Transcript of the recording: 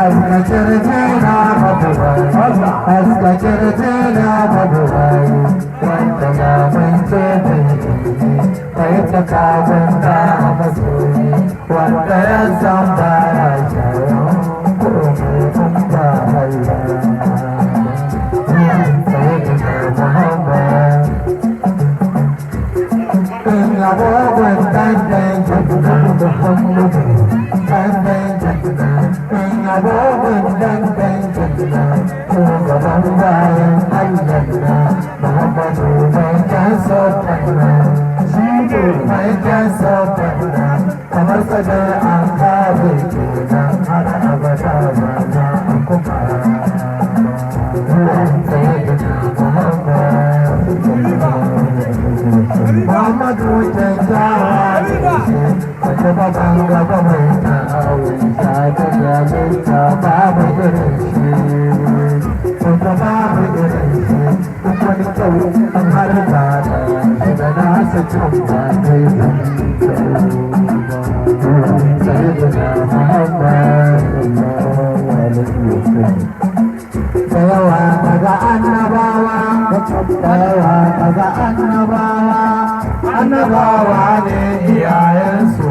Asgajardina Madurai, Asgajardina Madurai, Wantana Mance Dini, Taita Kavanta Amasuri, Wantaya Sambara Jaya, Kumi Kumba Haya, Sayyidina Muhammad. Inna Bogan Tantan Jatunan Muhammad, Tantan Jatunan, Inna Bogan Tantan Jatunan, Kuga Bambayan Ayyadna, Muhammadu Maikan Sotana, Shidu Maikan Sotana, Kamar Sadar Angkabi Tuna, Hara Abada Mana Akumara, Sayyidina Muhammad. Muhammadu Jajawari, Kacaba Bangga Pemerinta Awisa Jajawita Babu Gerishi, Putra Babu Gerishi, Upani Kau Angharikata, Sudana Secumba Dewi Sayyidina Muhammad Bawa taga annabawa, bawa taga annabawa, annabawa ne iyayensu.